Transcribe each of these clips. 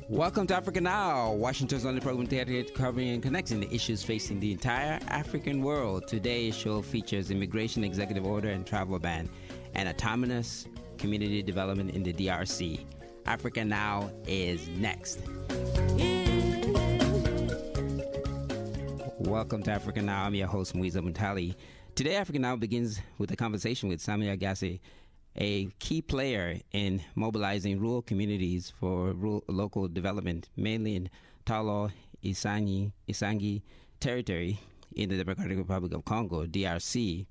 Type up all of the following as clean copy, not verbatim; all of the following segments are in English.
Welcome to Africa Now, Washington's only program dedicated to covering and connecting the issues facing the entire African world. Today's show features immigration executive order and travel ban and autonomous community development in the DRC. Africa Now is next. Welcome to Africa Now. I'm your host, Ehieze Muntali. Today, Africa Now begins with a conversation with Samuel Ehieze, a key player in mobilizing rural communities for local development, mainly in Talo Isangi territory in the Democratic Republic of Congo, DRC.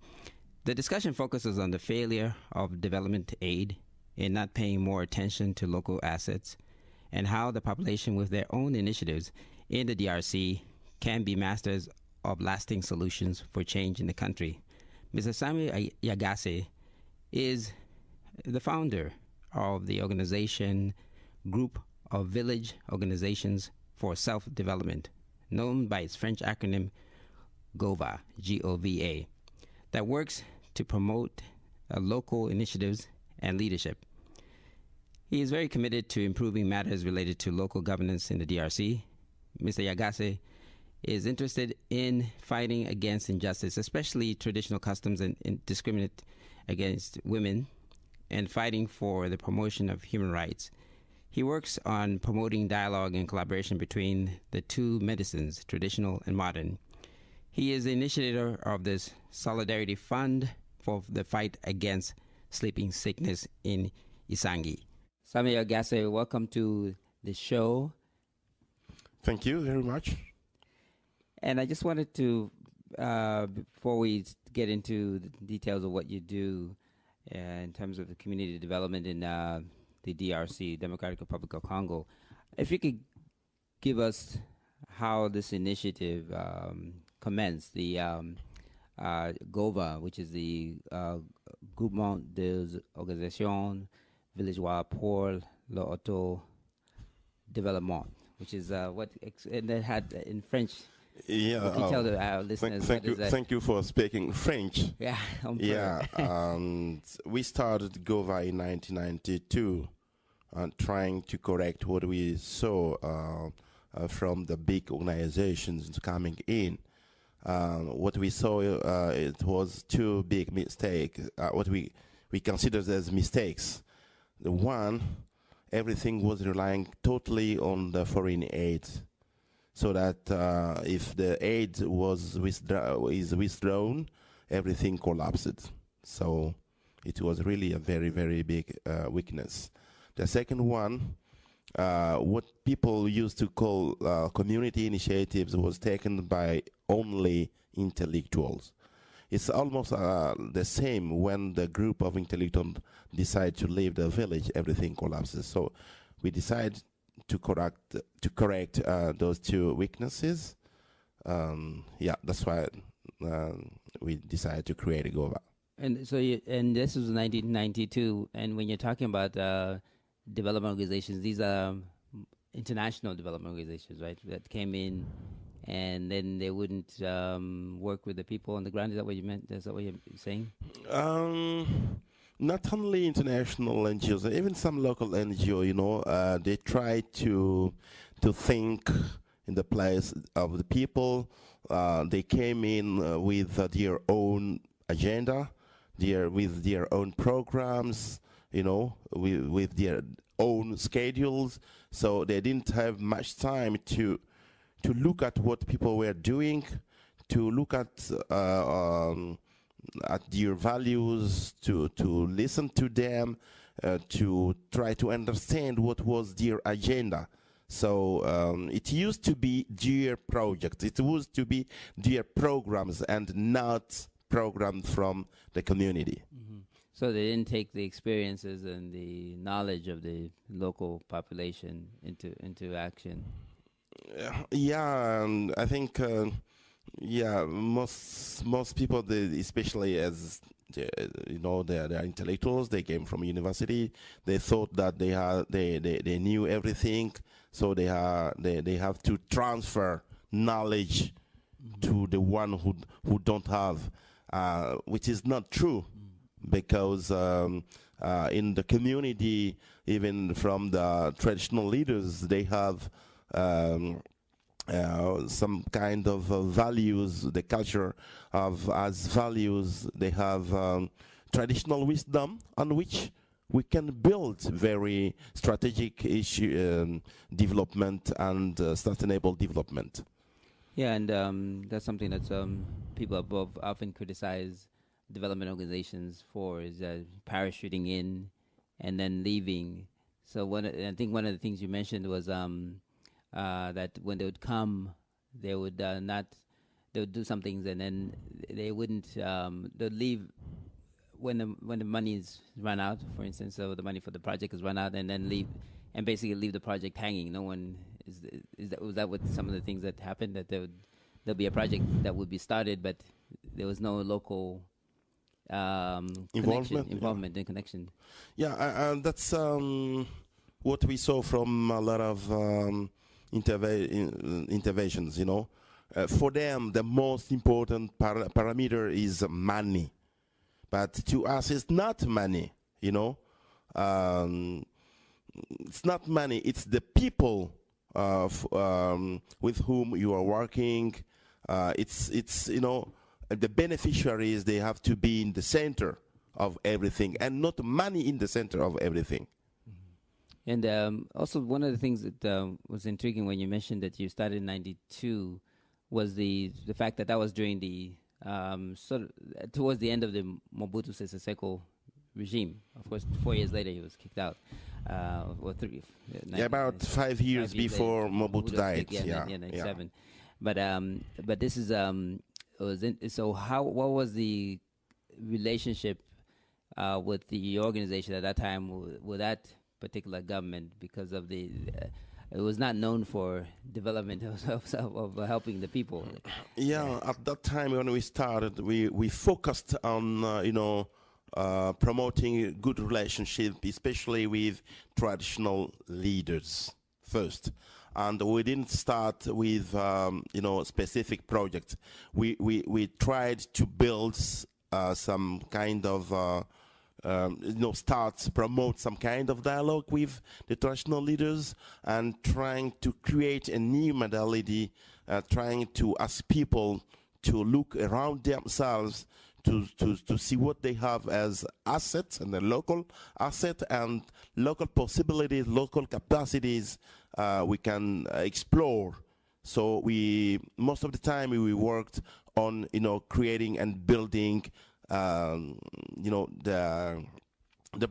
The discussion focuses on the failure of development aid in not paying more attention to local assets and how the population with their own initiatives in the DRC can be masters of lasting solutions for change in the country. Mr. Samuel Ehieze is the founder of the organization Group of Village Organizations for Self-Development, known by its French acronym GOVA, G-O-V-A, that works to promote local initiatives and leadership. He is very committed to improving matters related to local governance in the DRC. Mr. Ehieze is interested in fighting against injustice, especially traditional customs and discriminate against women, and fighting for the promotion of human rights. He works on promoting dialogue and collaboration between the two medicines, traditional and modern. He is the initiator of this Solidarity Fund for the fight against sleeping sickness in Isangi. Samuel Ehieze, welcome to the show. Thank you very much. And I just wanted to, before we get into the details of what you do, in terms of the community development in the DRC, Democratic Republic of Congo, if you could give us how this initiative commenced, the GOVA, which is the Groupement des Organisations Villageoises pour l'Auto-Développement, which is and that had in French. Yeah, tell our listeners thank you for speaking French. Yeah, we started GOVA in 1992, trying to correct what we saw from the big organizations coming in. What we saw, it was two big mistakes. What we considered as mistakes. The one, everything was relying totally on the foreign aid. So that if the aid is withdrawn, everything collapsed. So it was really a very, very big weakness. The second one, what people used to call community initiatives, was taken by only intellectuals. It's almost the same when the group of intellectuals decide to leave the village, everything collapses. So we decided to correct those two weaknesses. That's why we decided to create a GOVA. And so, and this was 1992. And when you're talking about development organizations, these are international development organizations, right? That came in, and then they wouldn't work with the people on the ground. Is that what you meant? Is that what you're saying? Not only international NGOs, even some local NGO, they try to think in the place of the people. They came in with their own agenda, with their own programs, with their own schedules. So they didn't have much time to look at what people were doing, to look at their values, to listen to them, to try to understand what was their agenda. So it used to be their projects, it used to be their programs, and not programs from the community. Mm-hmm. So they didn't take the experiences and the knowledge of the local population into action. Yeah, I think most people, especially as they are intellectuals, they came from university. They thought that they knew everything, so they have to transfer knowledge to the one who don't have which is not true, because in the community, even from the traditional leaders, they have some kind of values, the culture of as values. They have traditional wisdom on which we can build very strategic issue development and sustainable development. Yeah, and that's something that people above often criticize development organizations for, is parachuting in and then leaving. So I think one of the things you mentioned was that when they would come, they would they would do some things, and then they wouldn't. They'd leave when the money is run out, for instance. So the money for the project is run out, and then leave, and basically leave the project hanging. No one was that what some of the things that happened, that there'll be a project that would be started, but there was no local involvement and connection. Yeah, that's what we saw from a lot of interventions. For them, the most important parameter is money, but to us, it's not money. It's not money. It's the people with whom you are working. It's the beneficiaries. They have to be in the center of everything, and not money in the center of everything. And also, one of the things that was intriguing when you mentioned that you started in '92 was the fact that was during the towards the end of the Mobutu Sese Seko regime. Of course, 4 years later he was kicked out. Or three. About 5 years before later, Mobutu died. Yeah, 97. Yeah. But this is so what was the relationship with the organization at that time with that particular government, because of it was not known for development of helping the people. Yeah, at that time when we started, we focused on promoting a good relationship, especially with traditional leaders first. And we didn't start with specific projects. We tried to build some kind of promote some kind of dialogue with the traditional leaders, and trying to create a new modality, trying to ask people to look around themselves to see what they have as assets, and the local asset and local possibilities, local capacities we can explore. So most of the time we worked on creating and building the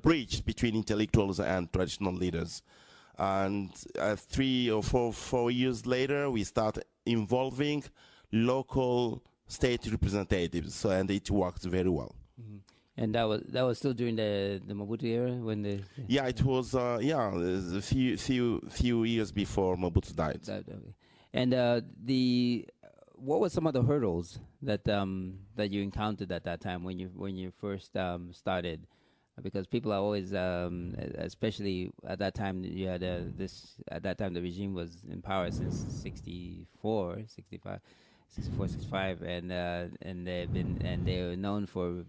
bridge between intellectuals and traditional leaders. And 3 or 4 years later, we start involving local state representatives, and it worked very well. Mm-hmm. And that was still during the Mobutu era, when it was a few years before Mobutu died. And what were some of the hurdles that you encountered at that time when you first started? Because people are always, especially at that time, you had at that time the regime was in power since 64, 65, and they were known for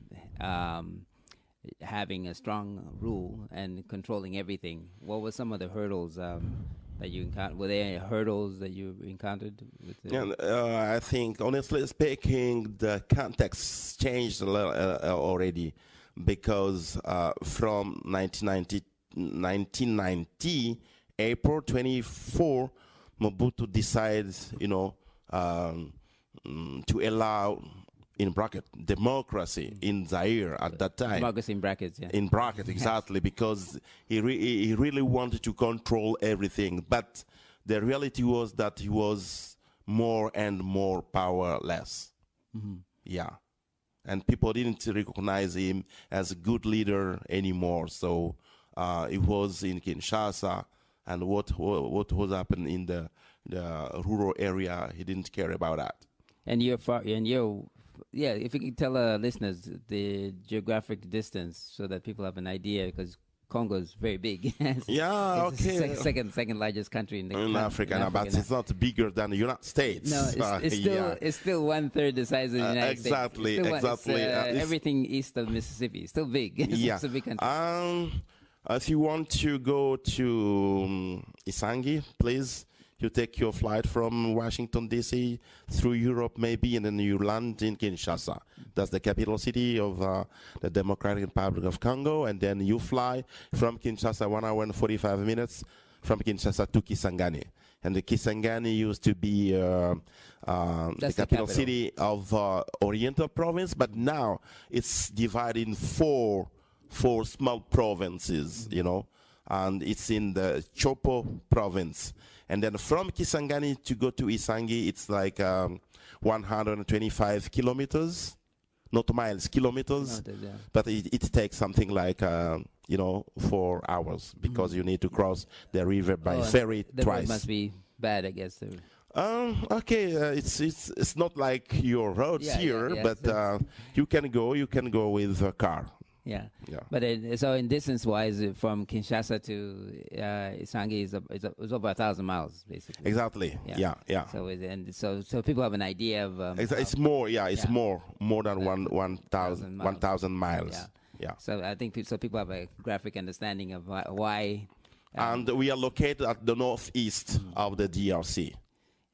having a strong rule and controlling everything. What were some of the hurdles that you encountered? Were there any hurdles that you encountered? I think, honestly speaking, the context changed a little already, because from 1990, April 24, Mobutu decides, to allow, in bracket, democracy in Zaire at that time. Democracy in brackets, yeah. In brackets, exactly, because he really wanted to control everything. But the reality was that he was more and more powerless. Mm-hmm. Yeah. And people didn't recognize him as a good leader anymore. So it was in Kinshasa, and what was happening in the rural area, he didn't care about that. And if you could tell listeners the geographic distance, so that people have an idea, because Congo is very big. Yeah, it's okay. the second largest country in Africa, now, but it's not bigger than the United States. No, it's still 1/3 the size of the United exactly, States. Exactly. Everything east of Mississippi. Still big. It's a big country. If you want to go to Isangi, please, you take your flight from Washington, D.C. through Europe maybe, and then you land in Kinshasa. That's the capital city of the Democratic Republic of Congo, and then you fly from Kinshasa 1 hour and 45 minutes from Kinshasa to Kisangani. And the Kisangani used to be the capital city of Oriental Province, but now it's divided in four small provinces, you know, and it's in the Chopo province. And then from Kisangani to go to Isangi, it's like 125 kilometers, not miles, kilometers. But it takes something like, 4 hours because you need to cross the river by ferry the twice. Road must be bad, I guess. Okay, it's not like your roads here, but you can go with a car. Yeah. But so in distance-wise, from Kinshasa to Isangi is over 1,000 miles, basically. Exactly. Yeah. So people have an idea of. It's more. It's more than 1,000 miles. Yeah. So I think people have a graphic understanding of why. And we are located at the northeast of the DRC.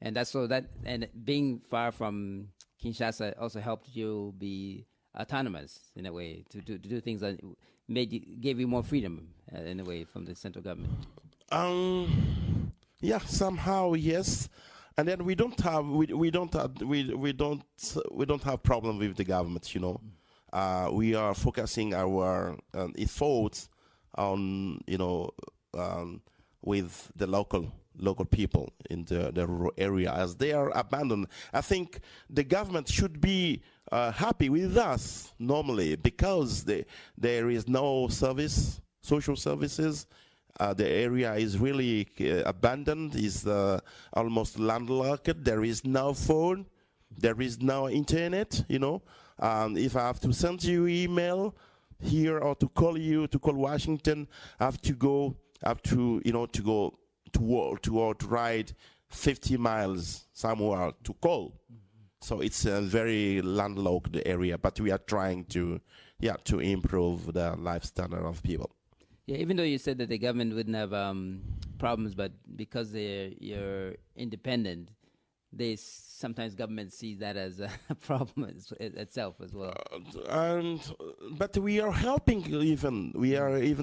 And being far from Kinshasa also helped you be autonomous in a way to do things that gave you more freedom in a way from the central government. Somehow yes, and then we don't have problem with the government. You know, we are focusing our efforts on with the local people in the rural area as they are abandoned. I think the government should be happy with us normally because there is no social services. The area is really abandoned, is almost landlocked. There is no phone, there is no internet, you know. If I have to send you email here or to call Washington, I have to ride 50 miles somewhere to call. So it's a very landlocked area, but we are trying to improve the life standard of people. Yeah, even though you said that the government wouldn't have problems, but because you're independent, sometimes government sees that as a problem itself as well. But we are helping even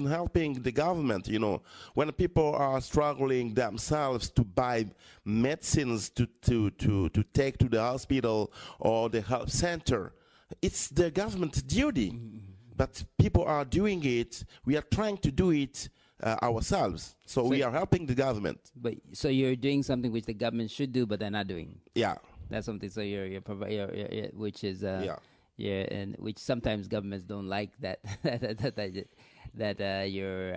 helping the government. You know, when people are struggling themselves to buy medicines to take to the hospital or the health center, it's the government's duty. But people are doing it. We are trying to do it ourselves. So we are helping the government. But so you're doing something which the government should do, but they're not doing. Yeah. That's something. So which is and which sometimes governments don't like that you're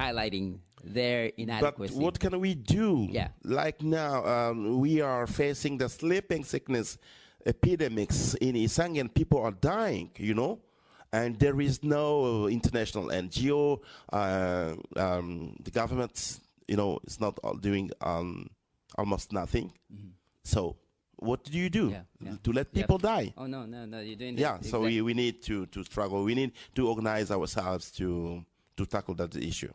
highlighting their inadequacy. But what can we do? Yeah. Like now, we are facing the sleeping sickness epidemics in Isangi, and people are dying. You know. And there is no international NGO. The government, is not doing almost nothing. So what do you do to let people die? Oh, no, you're doing that. Yeah, so we need to struggle. We need to organize ourselves to tackle that issue.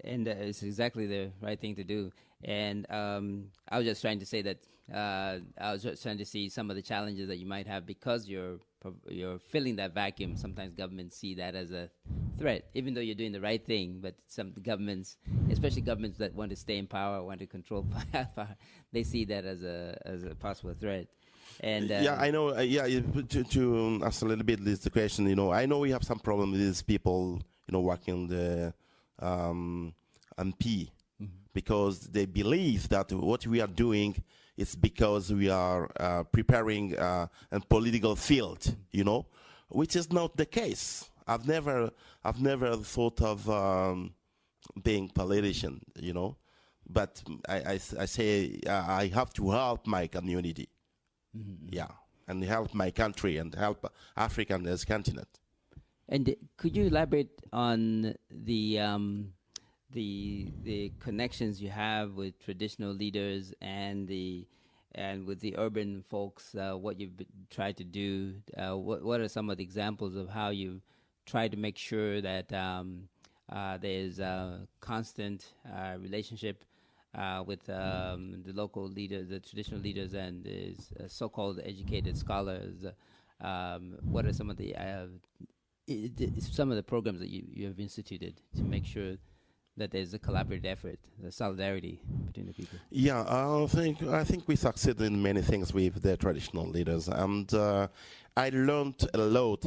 And it's exactly the right thing to do. And I was just trying to say that I was just trying to see some of the challenges that you might have because you're filling that vacuum. Sometimes governments see that as a threat, even though you're doing the right thing. But some governments, especially governments that want to stay in power, want to control power, they see that as a possible threat. And I know. To ask a little bit this question, I know we have some problem with these people, working the MP, because they believe that what we are doing is because we are preparing a political field, which is not the case. I've never thought of being politician, but I say I have to help my community, and help my country and help Africa and this continent. And could you elaborate on the connections you have with traditional leaders and with the urban folks? What you've tried to do? What are some of the examples of how you try to make sure that there's a constant relationship with the local leaders, the traditional leaders, and the so-called educated scholars? What are some of the programs that you have instituted to make sure that there's a collaborative effort, the solidarity between the people? Yeah, I think we succeeded in many things with the traditional leaders, and I learned a lot.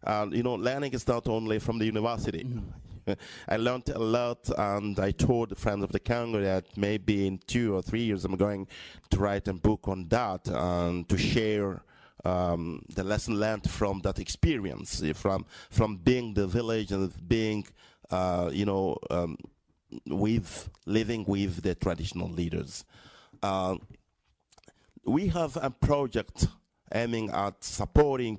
Learning is not only from the university. Mm-hmm. I learned a lot, and I told friends of the Congo that maybe in 2 or 3 years I'm going to write a book on that and to share the lesson learned from that experience, from being the village and being, living with the traditional leaders. We have a project aiming at supporting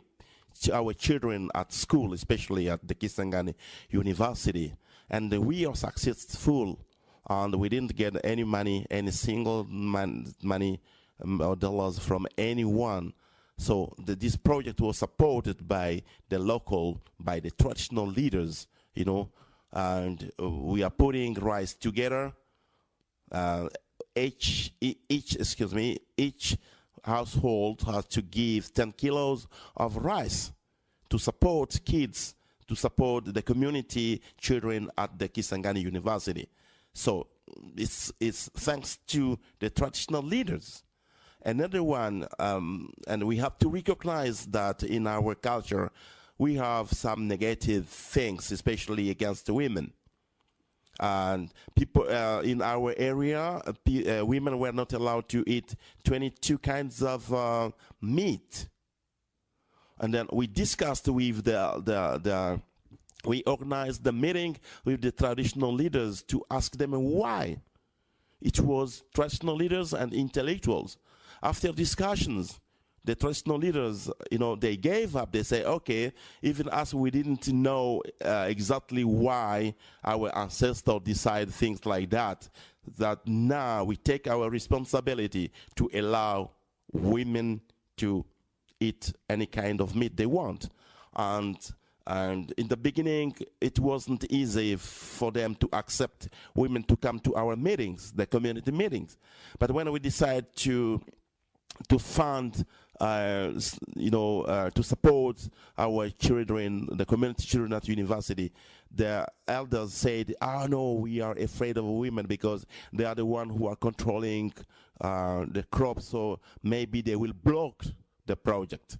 our children at school, especially at the Kisangani University, and we are successful. And we didn't get any money, any single money or dollars from anyone. So this project was supported by the traditional leaders, and we are putting rice together. Each household has to give 10 kilos of rice to support kids, to support the community children at the Kisangani University. So it's thanks to the traditional leaders. Another one, and we have to recognize that in our culture, we have some negative things, especially against the women. And people in our area, women were not allowed to eat 22 kinds of meat. And then we discussed with we organized the meeting with the traditional leaders to ask them why. It was traditional leaders and intellectuals. After discussions, the traditional leaders, they gave up. They say, okay, even us, we didn't know exactly why our ancestors decide things like that, that now we take our responsibility to allow women to eat any kind of meat they want. And in the beginning, it wasn't easy for them to accept women to come to our meetings, the community meetings. But when we decided to fund, to support our children, the community children at university, the elders said, no, we are afraid of women because they are the ones who are controlling the crops, so maybe they will block the project.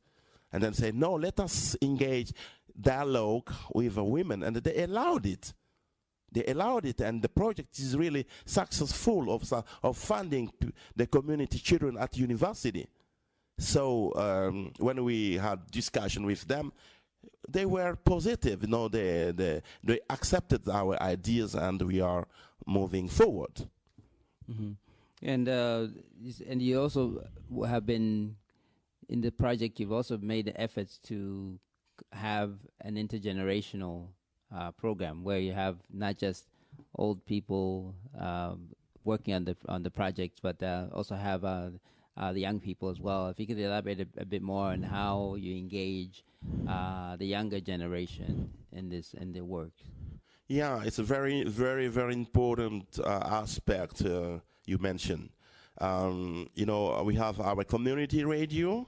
And then say, no, let us engage dialogue with women. And they allowed it. They allowed it, and the project is really successful of funding the community children at university. So when we had discussion with them, they were positive. They accepted our ideas, and we are moving forward. Mm-hmm. And you also have been in the project. You've also made the efforts to have an intergenerational program where you have not just old people working on the project, but also have the young people as well. If you could elaborate a bit more on how you engage the younger generation in the work. Yeah, it's a very, very, very important aspect you mentioned. We have our community radio,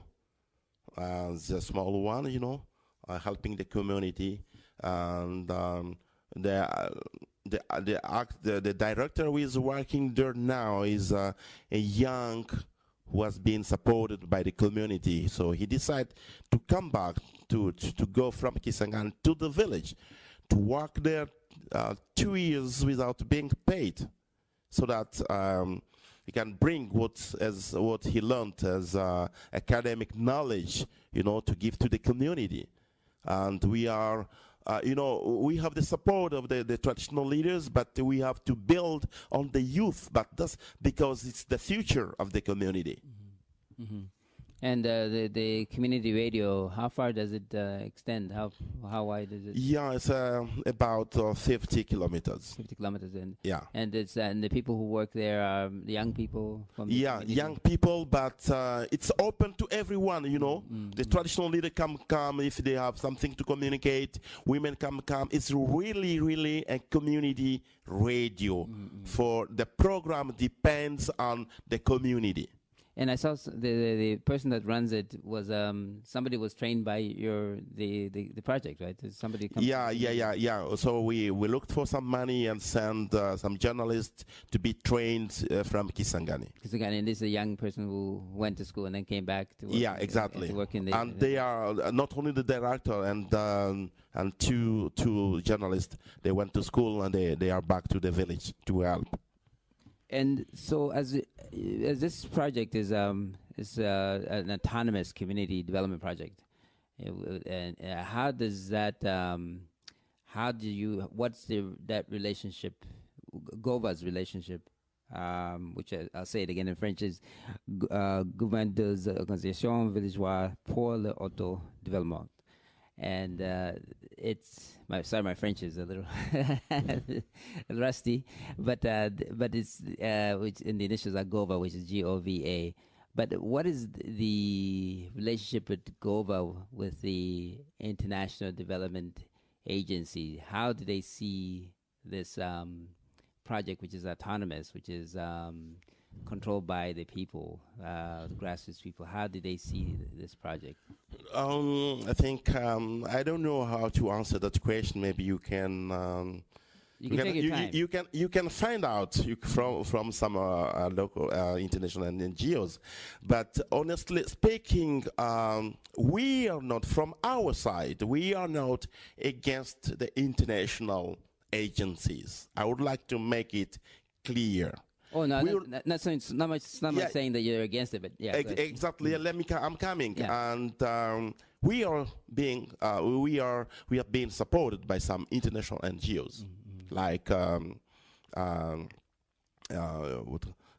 the small one, helping the community. And the director who is working there now is a young who has been supported by the community. So he decided to come back to go from Kisangani to the village, to work there 2 years without being paid, so that he can bring what he learned as academic knowledge, to give to the community. And we are. We have the support of the traditional leaders, but we have to build on the youth. But that's because it's the future of the community. Mm-hmm. And the community radio, how far does it extend? How wide is it? Yeah, it's about 50 kilometers. 50 kilometers in. Yeah. And it's and the people who work there are the young people from the community? Young people, but it's open to everyone, you know. The traditional leader come if they have something to communicate. Women come. It's really a community radio. For the program depends on the community. And I saw the person that runs it was somebody was trained by the project, right? Somebody. Yeah. So we looked for some money and sent some journalists to be trained from Kisangani. Kisangani, and this is a young person who went to school and then came back to work. Exactly. To work in the, and they are not only the director and two journalists. They went to school and they are back to the village to help. And so, as this project is an autonomous community development project, and how does that? What's that relationship? GOVA's relationship, which I'll say it again in French, is Gouvernement des Organisations Villageoises pour le Auto-Développement. And my French is a little rusty, but it's which in the initials are GOVA, which is GOVA. But what is the relationship with GOVA with the International Development Agency? How do they see this project, which is autonomous, which is controlled by the people, the grassroots people? How do they see this project? I think I don't know how to answer that question. Maybe you can. You can find out from some local international NGOs, but honestly speaking, we are not from our side. We are not against the international agencies. I would like to make it clear. Oh no, not much saying that you're against it, but yeah. Exactly. I'm coming, and we are being supported by some international NGOs, like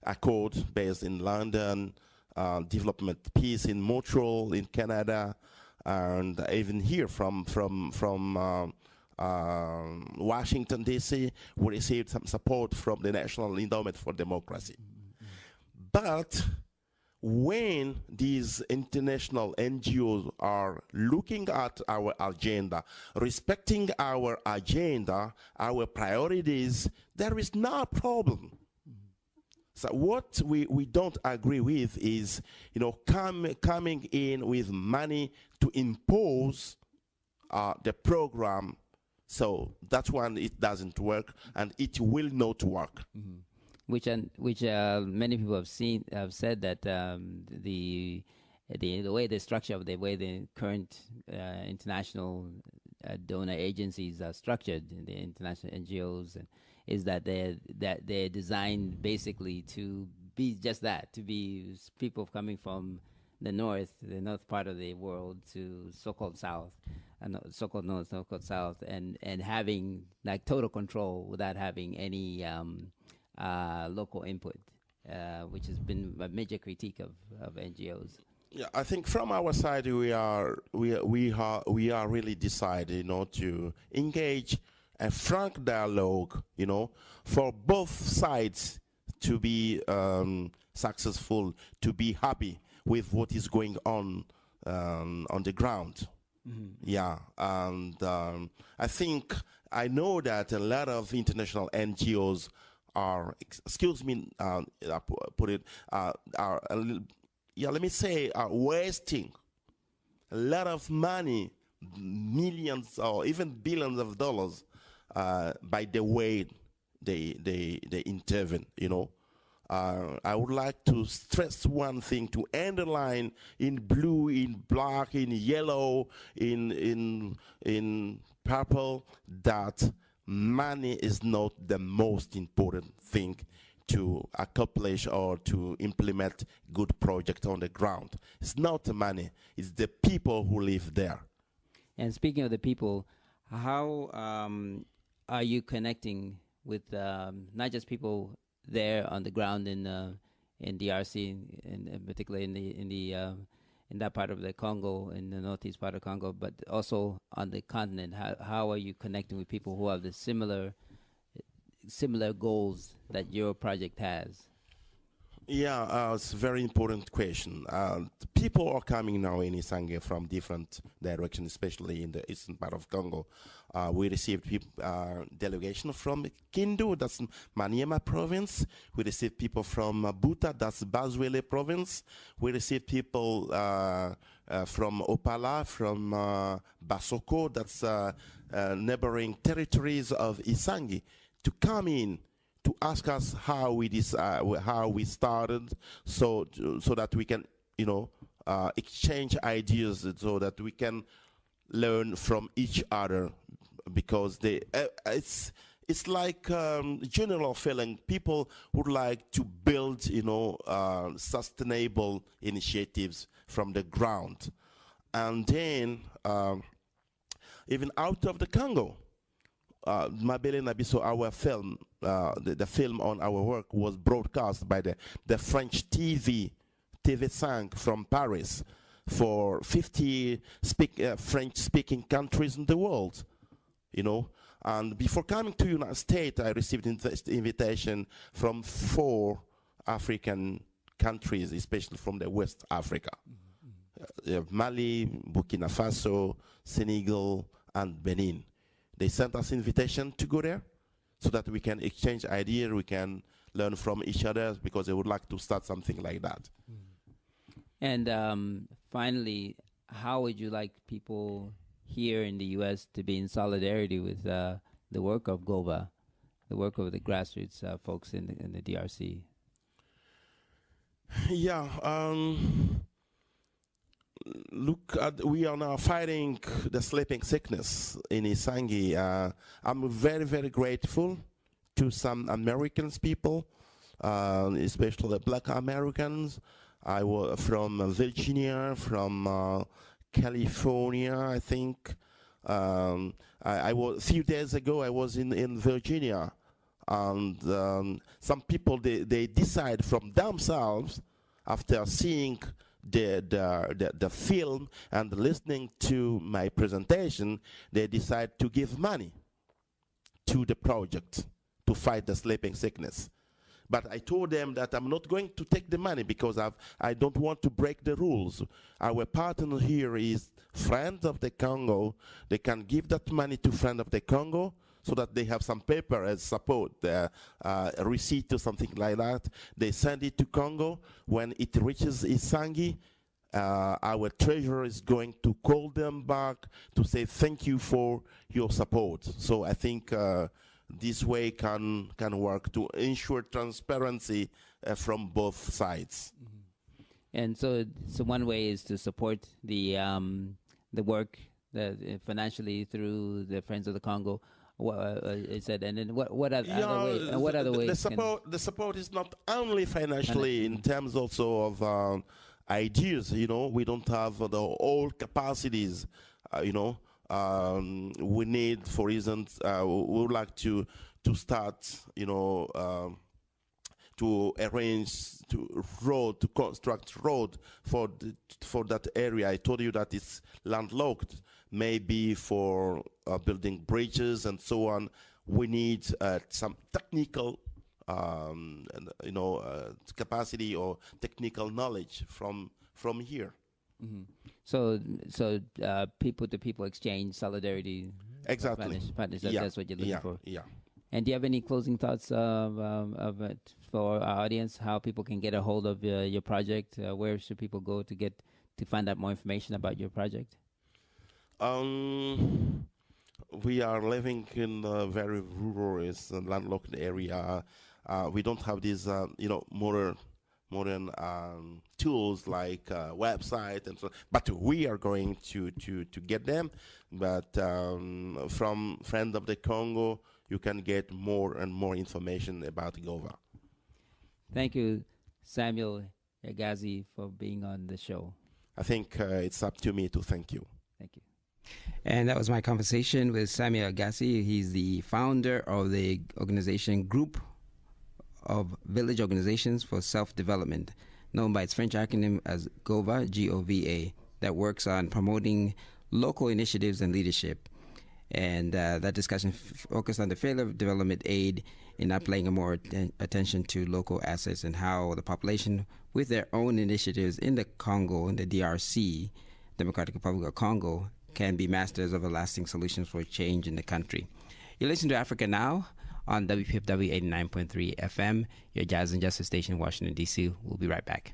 Accord based in London, Development Peace in Montreal in Canada, and even here from Washington, D.C., we received some support from the National Endowment for Democracy. But when these international NGOs are looking at our agenda, respecting our agenda, our priorities, there is no problem. So what we don't agree with is, coming in with money to impose the program. So that's when it doesn't work, and it will not work. Which many people have said that the way the structure of the way the current international donor agencies are structured, the international NGOs, is that they're designed basically to be just that, to be people coming from the north part of the world to so-called south, and so-called north, so-called south, and having like total control without having any local input, which has been a major critique of NGOs. Yeah, I think from our side we are really decided, to engage a frank dialogue, for both sides to be successful, to be happy with what is going on the ground. Yeah, and I know that a lot of international NGOs are, wasting a lot of money, millions or even billions of dollars, by the way they intervene, I would like to stress one thing, to underline in blue, in black, in yellow, in purple, that money is not the most important thing to accomplish or to implement good projects on the ground. It's not the money, it's the people who live there. And speaking of the people, how are you connecting with not just people there on the ground in DRC, and particularly in in that part of the Congo, in the northeast part of Congo, but also on the continent? How are you connecting with people who have the similar goals that your project has? Yeah, it's a very important question. People are coming now in Isange from different directions, especially in the eastern part of Congo. We received delegation from Kindu, that's Maniema province. We received people from Buta, that's Bazwele province. We received people from Opala, from Basoko, that's neighboring territories of Isangi, to come in to ask us how we started, so that we can, exchange ideas, so that we can learn from each other, because it's like general feeling. People would like to build, sustainable initiatives from the ground, and then even out of the Congo. Mabele Nabiso, our film, the film on our work was broadcast by the French TV5 from Paris for 50 French-speaking countries in the world, And before coming to United States, I received invitation from 4 African countries, especially from the West Africa. Mali, Burkina Faso, Senegal, and Benin. They sent us invitation to go there so that we can exchange ideas, we can learn from each other, because they would like to start something like that. And finally, how would you like people here in the U.S. to be in solidarity with the work of GOVA, the work of the grassroots folks in the DRC? Yeah. Look, we are now fighting the sleeping sickness in Isangi. I'm very, very grateful to some Americans people, especially the Black Americans. I was from Virginia, from California, I think. I was a few days ago. I was in Virginia, and some people they decide from themselves, after seeing the film and listening to my presentation, they decide to give money to the project to fight the sleeping sickness. But I told them that I'm not going to take the money, because I don't want to break the rules. Our partner here is Friends of the Congo. They can give that money to Friends of the Congo, so that they have some paper as support, a receipt or something like that. They send it to Congo. When it reaches Isangi, our treasurer is going to call them back to say thank you for your support. So I think this way can work to ensure transparency from both sides. And so one way is to support the work financially through the Friends of the Congo. It said, and then what other way? The support is not only financially, in terms also of ideas. We don't have the whole capacities. We need, for instance, we would like to start, to arrange to construct road for that area. I told you that it's landlocked, maybe for building bridges and so on. We need some technical capacity or technical knowledge from here. Mm-hmm. So people to people exchange, solidarity, exactly. Partners, that's what you're looking for. Yeah. And do you have any closing thoughts of it for our audience? How people can get a hold of your project? Where should people go to find out more information about your project? We are living in a very rural, landlocked area. We don't have these, modern tools like website and so. But we are going to get them. But from Friends of the Congo, you can get more and more information about GOVA. Thank you, Samuel Ehieze, for being on the show. I think it's up to me to thank you. Thank you. And that was my conversation with Samuel Ehieze. He's the founder of the organization Group of Village Organizations for Self-Development. known by its French acronym as GOVA, G-O-V-A, that works on promoting local initiatives and leadership. And that discussion focused on the failure of development aid in not paying more attention to local assets and how the population, with their own initiatives in the Congo, in the DRC, Democratic Republic of Congo, can be masters of lasting solutions for change in the country. You listen to Africa Now on WPFW 89.3 FM, your jazz and justice station in Washington, D.C. We'll be right back.